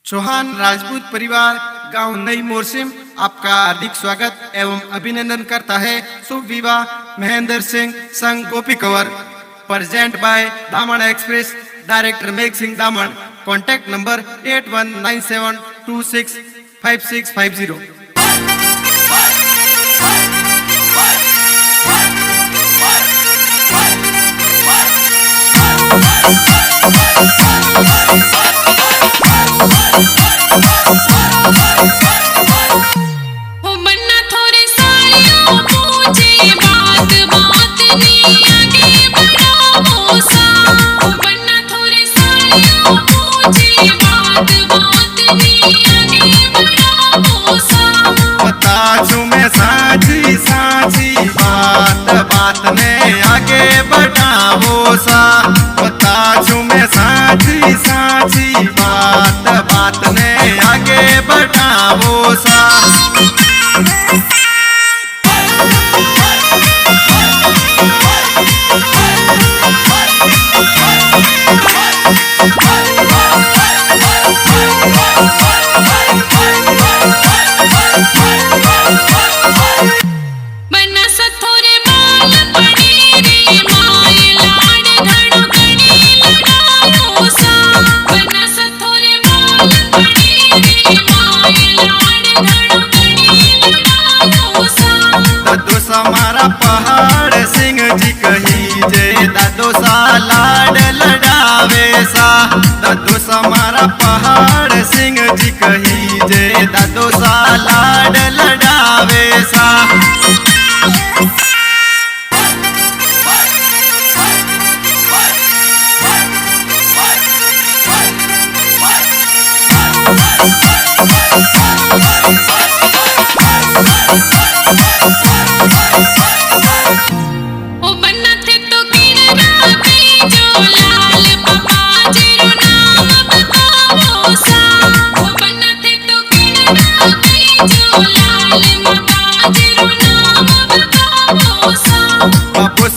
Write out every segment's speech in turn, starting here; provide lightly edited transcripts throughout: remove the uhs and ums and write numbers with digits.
चौहान राजपूत परिवार गांव नई मोरसिम आपका हार्दिक स्वागत एवं अभिनंदन करता है। शुभ विवाह महेंद्र सिंह संग गोपी कंवर प्रेजेंट बाय दामन एक्सप्रेस डायरेक्टर मेघ सिंह दामन। Contact number 8197265650। साची साची बात बात ने आगे बढ़ावो सा। बता छू मैं साची साची बात बात ने आगे बढ़ावो सा। हमारा पहाड़ सिंह जी कही जय दादो सा लाड लड़ावे सा। दादो हमारा पहाड़ सिंह जी कही जय दादो सा लाड लड़ावे सा।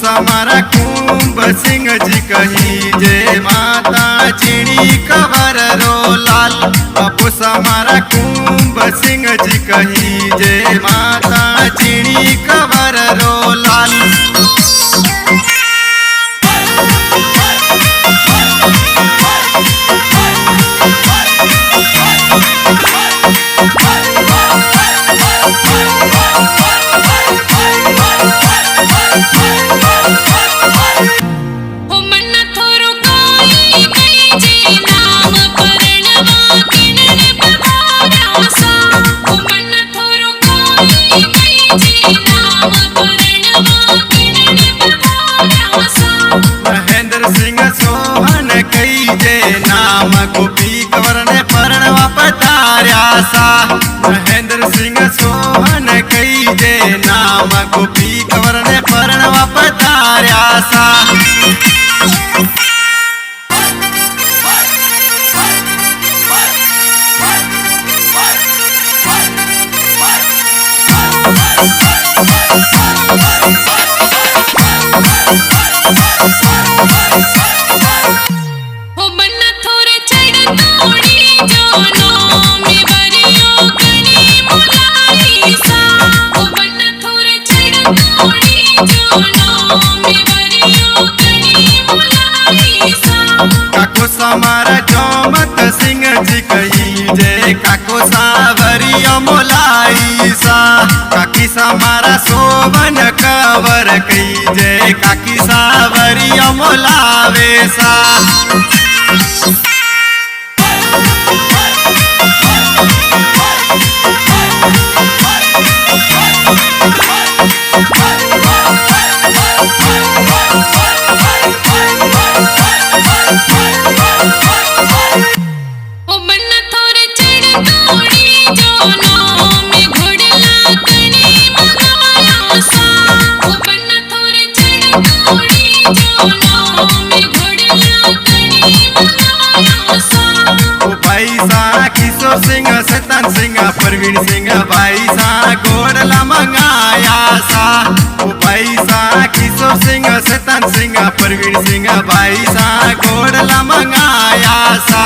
हमारा कुंभ सिंह जी कही जय माता चिड़ी कवर रो लाल। बापू हमारा कुंभ सिंह जी कही जय माता चिड़ी कवर रो लाल। महेंद्र सिंह सोहन कई जय नाम गोपी कंवर ने परणवा पधार्या सा। महेंद्र सिंह सोहन कई जय नाम गोपी कंवर ने परणवा पधार्या सा। काको हमारा जोमत सिंह जी कही जय काको सावरियो मोलाई सा। काकी हमारा सोवन कंवर कही जय काकी सावरियो मोलावे सा। किशोर सिंह सतन सिंह प्रवीण सिंह भाई सा गोड़ला मंगाया सा। भाई सा किशोर सिंह सतन सिंह प्रवीण सिंह भाई सा गोड़ला मंगाया सा।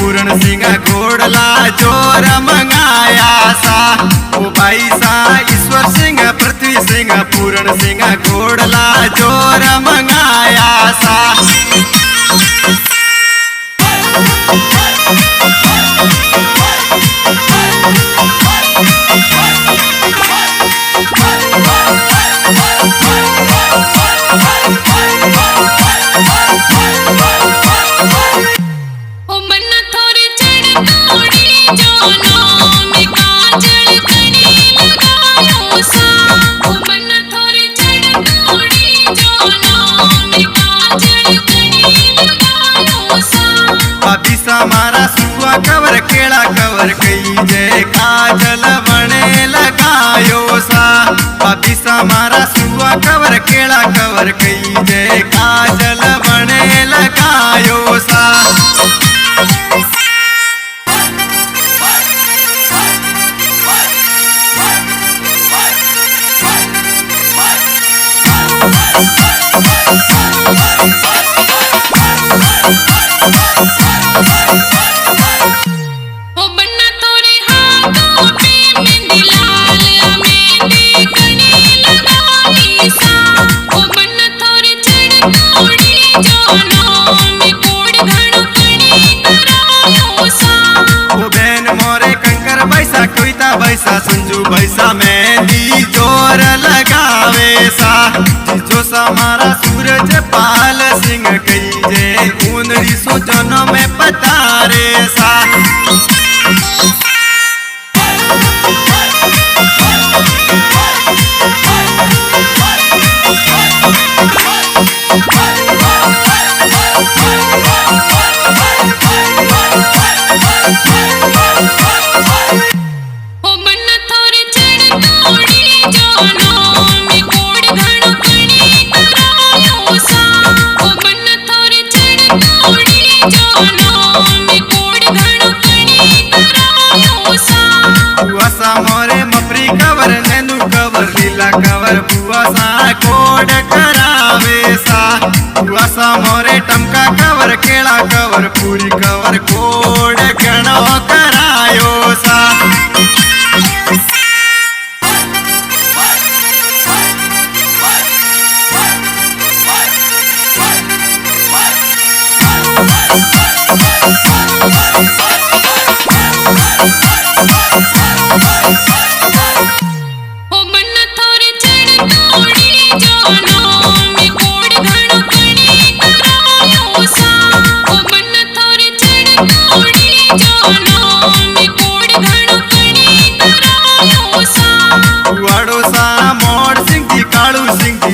पूर्ण सिंह घोड़ला जोर मंगाया सा। ओ भाई सा ईश्वर सिंह पृथ्वी सिंह पूर्ण सिंह घोड़ला जोर मंगाया सा। मारा सुआ कवर केड़ा कवर कई जय काजल बने लगायो सा। अभी सा मारा सुआ कवर केड़ा कवर कई जय काजल बने लगायो सा। बैसा संजू बैसा मेहंदी जोर लगावे सा। जो समारा सूरज पाल सिंह कई जे ऊंदड़ी सो जनो में पतारे सा। मोरे मपरी कवर नैनू कवर लीला कवर बुआ सा कोड करावे सा। बुआ सा मोरे टमका कवर केड़ा कवर पूरी कवर कोड गणो करायो सा।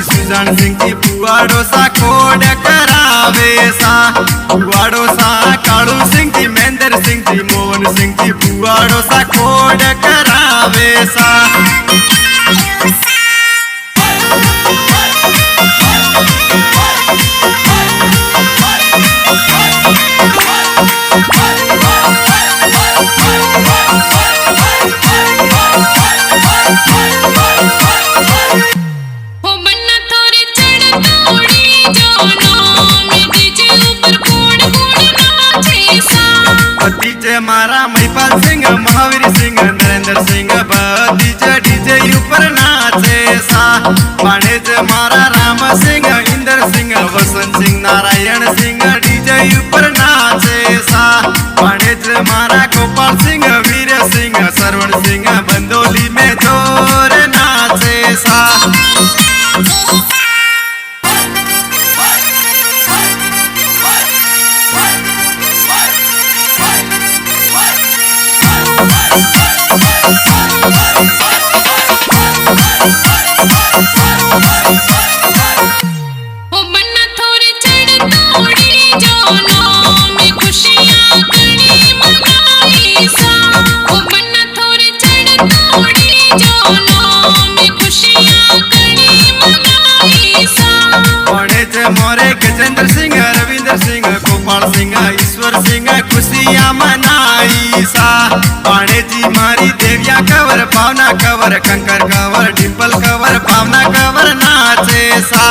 सुजान सिंह जी पुआड़ो सा कोड करावे सा। पुआड़ो सा कालू सिंह जी महेंद्र सिंह जी मोहन सिंह जी पुआड़ो सा कोड करावे सा। डीजे मारा महिपाल सिंह महावीर सिंह नरेंद्र सिंह डीजे डीजे ऊपर नाचे सा। पाणेज मारा राम सिंह इंद्र सिंह वसंत सिंह नारायण सिंह डीजे ऊपर नाचे सा। पाणेज मारा गोपाल सिंह वीर सिंह सरवण सिंह बंदोली में जोर नाचे सा। मोरे गजेंद्र सिंह रविंद्र सिंह गोपाल सिंह ईश्वर सिंह खुशियां मनाई सा। पाणे जी मारी देविया कवर भावना कवर कंकर कवर डिम्पल कवर भावना कवर नाचे सा।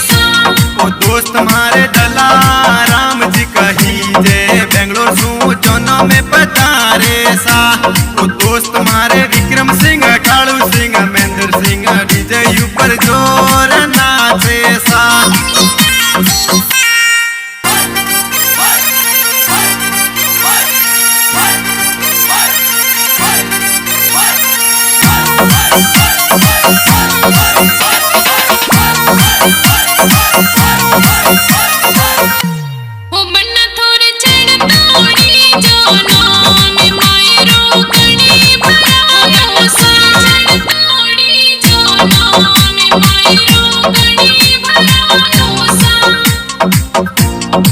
ओ दोस्त मारे दला राम जी कही जे बेंगलोर सू जोनो में पधारे सा। ओ दोस्त मारे विक्रम सिंह कालू सिंह महेंद्र सिंह डीजे ऊपर जोर नाचे सा।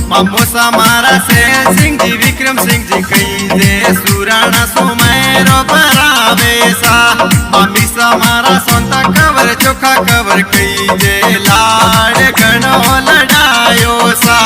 मामोसा मारा से सिंह जी विक्रम सिंह जी कही जे सुराणा सोमेरो बरावे सा। मामी सा मारा सोंता कवर चोखा कवर कही जे लाड़ गणो लड़ायो सा।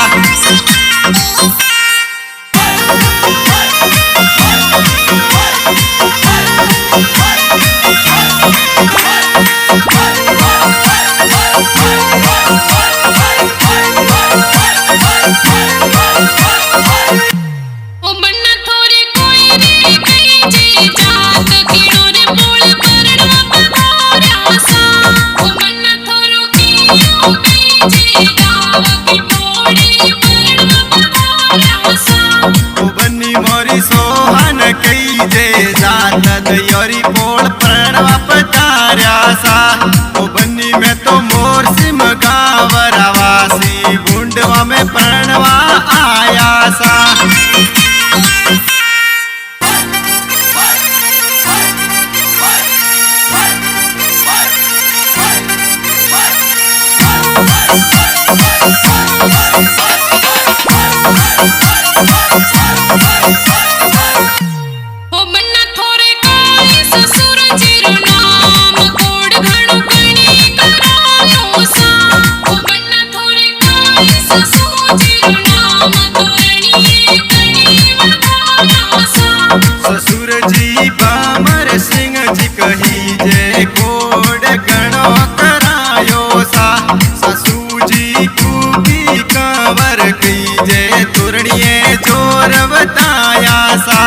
सोहन कई जे जात दयोरी पोल प्रणवा पधार्या सा। ओ बन्नी में तो मोर सिम गावरवासी बुंडवा में प्रणवा आया सा। ससुर जी बामर सिंह जी कही जे कोड गणो करायो सा। ससु जी खूबी कंवर कही जे तुरणिए जोर बताया सा।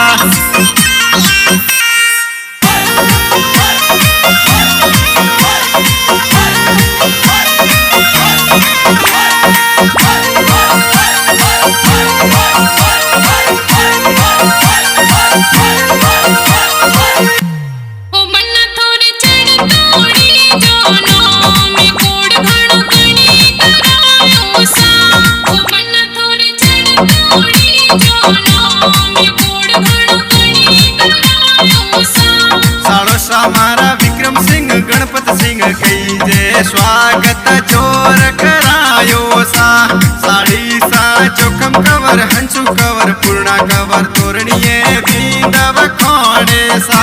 मारा विक्रम सिंह गणपत सिंह कही जे स्वागत जोर करायो सा। साड़ी सा चोखम कवर हंसू कवर पूर्णा कवर तोरणिए बींदव खोड़े सा।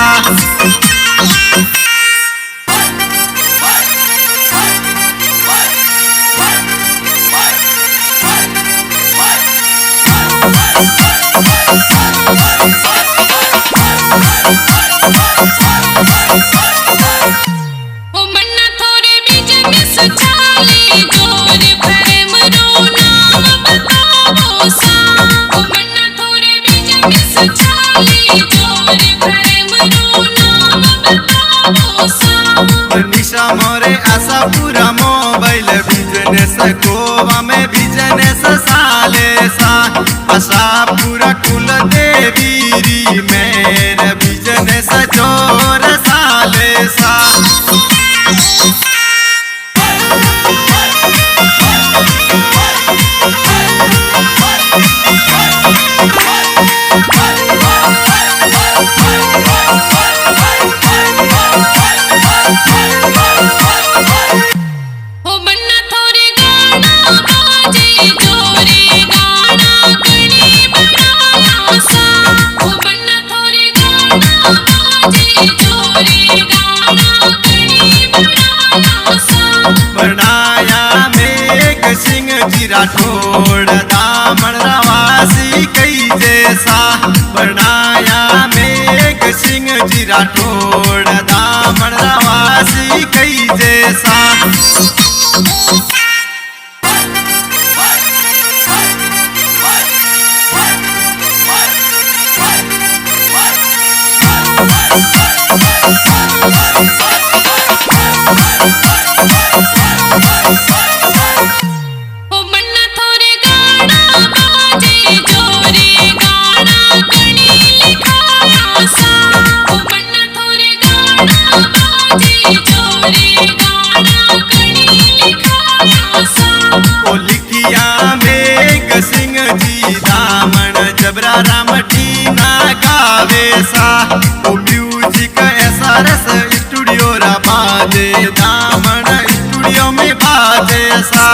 निशा मोरे आशा पूरा मोबाइल बिजनेस गोवा में बिजनेस साले सा। आशा पूरा कुल देवी मेरे बिजनेस जोर साले सा। राठौड़ दामन रवासी कई जैसा बनाया मेघ सिंह जी राठौड़ दामन रवासी कई जैसा। मोरा रामटीना गावे सा ओ म्यूजिक SRS स्टूडियो रा बाजे दामन स्टूडियो में बाजे सा।